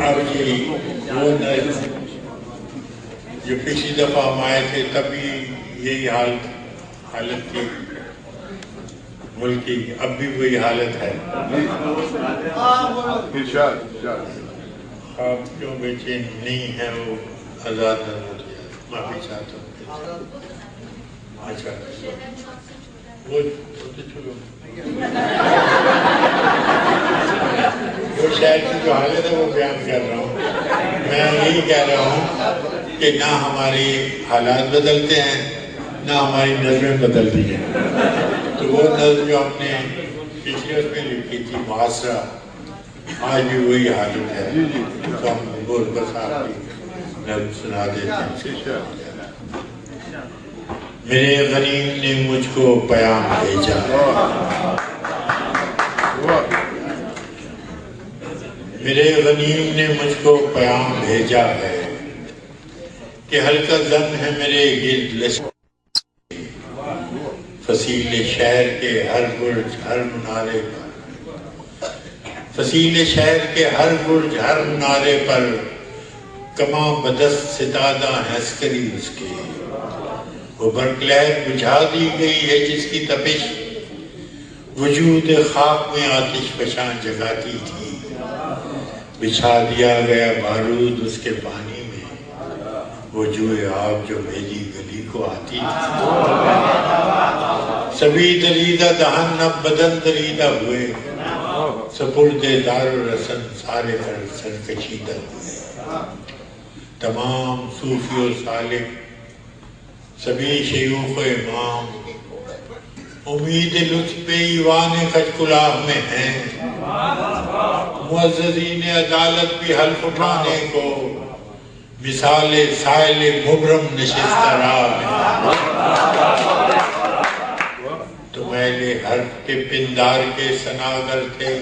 اب جی وہ جو پچھلی دفعہ ہم آئے تھے تب بھی یہی حالت تھی ملک کی، اب بھی وہی حالت ہے. خواب کیوں بے چین نہیں ہے وہ آزاد نظر دیا. معافی چاہتا ہوں. اچھا وہ شہر کی جو حالت ہے وہ بیان کر رہا ہوں. میں یہی کہہ رہا ہوں کہ نہ ہماری حالات بدلتے ہیں نہ ہماری نظریں بدلتی ہیں. تو وہ نظر جو ہم نے پچھلے اس میں لکھی تھی معاشرہ، آج بھی وہی حالت ہے. تو ہم بول بس آپ کی نظر سنا دیتے ہیں. میرے غنیم نے مجھ کو پیام بھیجا، میرے غنیم نے مجھ کو پیام بھیجا ہے کہ ہلکا زن ہے میرے گرد لشکر، فصیل شہر کے ہر برج ہر منارے پر، فصیل شہر کے ہر برج ہر منارے پر کماں بدست ستادہ ہیں عسکری اس کے. وہ برقلہر بجھا دی گئی ہے جس کی تپش وجود خاک میں آتش فشاں جگاتی تھی. بچھا دیا گیا بارود اس کے پانی میں، وہ جوئے آب جو میری گلی کو آتی تھی. سبھی دریدہ دہن اب بدن دریدہ ہوئے، سپرد دار و رسن سارے سرکشیدہ ہوئے. تمام صوفی و سالک، سبھی شیوخ و امام، امید لطف ایوان خج کلاه میں ہیں. معززین عدالت بھی حلف اٹھانے کو مثال سائل مبرم نشستہ راہ میں. تو میلے حرف کے پندار کے سناگر تھے،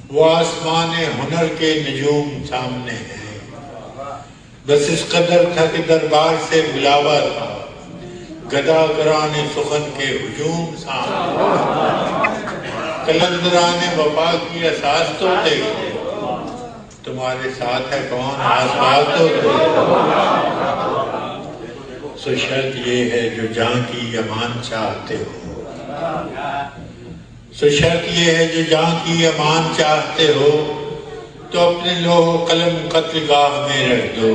وہ آسمان ہنر کے نجوم سامنے ہیں. بس اس قدر تھا کہ دربار سے بلاوا تھا، گداگران سخن کے ہجوم سامنے. قلندران وفا کی اساس تو تھے، تمہارے ساتھ ہے کون آسباب تو تھے. سو شرط یہ ہے جو جان کی امان چاہتے ہو، سو شرط یہ ہے جو جان کی امان چاہتے ہو تو اپنے لوح و قلم قتل گاہ میں رکھ دو،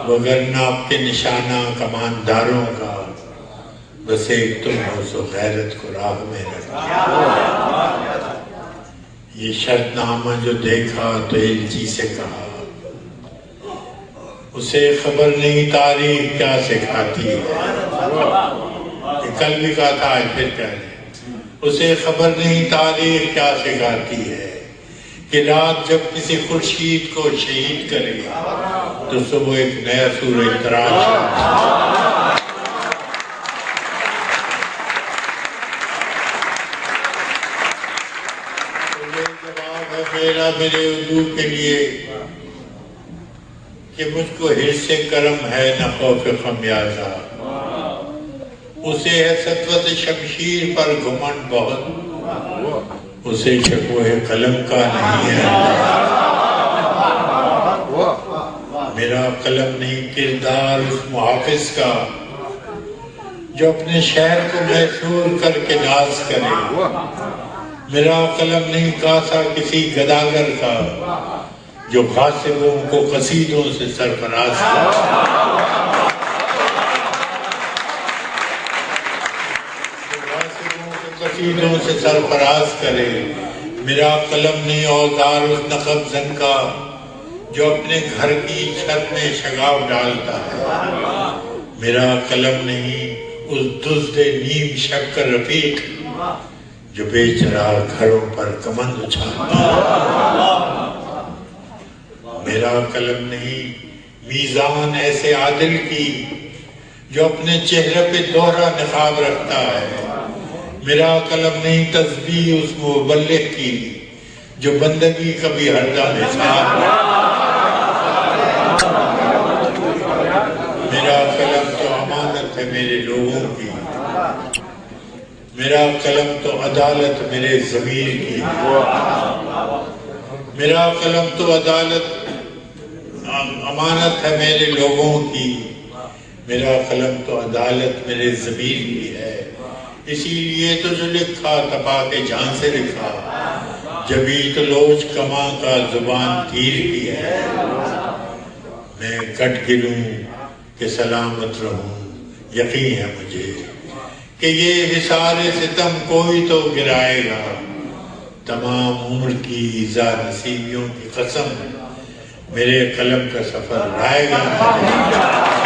وگرنہ آپ کے نشانہ کمانداروں کا بس ایک تم ہو سو غیرت کو راہ میں رکھ دو. یہ شرط نامہ جو دیکھا تو الجی سے کہا، اسے خبر نہیں تاریخ کیا سکھاتی ہے. یہ کل بھی کہا تھا آج پھر کہہ رہے ہیں، اسے خبر نہیں تاریخ کیا سکھاتی ہے کہ رات جب کسی خورشید کو شہید کرے تو صبح ایک نیا سورج تراش ہے. یہ جواب ہے میرا میرے اردو کے لیے کہ مجھ کو حرص کرم ہے نہ خوف خمیازہ. اسے ہے سطوت شمشیر پر گھمنڈ بہت، اسے شکوہ قلم کا نہیں ہے. میرا قلم نہیں کردار اس محافظ کا جو اپنے شہر کو محصور کر کے ناز کرے. میرا قلم نہیں کاسا کسی گداگر کا جو غاصبوں کو قصیدوں سے سرفراز کرے. قصیدوں سے سرفراز کرے. میرا قلم نہیں اوزار اس نقب زن کا جو اپنے گھر کی چھت میں شگاف ڈالتا ہے. میرا قلم نہیں اس دزد نیم شکر رفیق جو بے چراغ گھروں پر کمند اچھالتا ہے. میرا قلم نہیں میزان ایسے عادل کی جو اپنے چہرے پہ دوہرا نقاب رکھتا ہے. میرا قلم نہیں تسبیح اس مبلغ کی جو بندگی کبھی ہردہ نثار. میرا قلم تو امانت ہے میرے لوگوں کی، میرا قلم تو عدالت میرے ضمیر کی. میرا قلم تو عدالت امانت ہے میرے لوگوں کی، میرا قلم تو عدالت میرے ضمیر کی ہے، اسی لیے تو جو لکھا تباہ کے جان سے لکھا، جبھی تو لوچ کماں کا زبان تیر کی ہے۔ میں کٹ گروں کہ سلامت رہوں، یقین ہے مجھے کہ یہ حصار ستم کوئی تو گرائے گا، تمام عمر کی ایذا نصیبیوں کی قسم، میرے قلم کا سفر لائے گا۔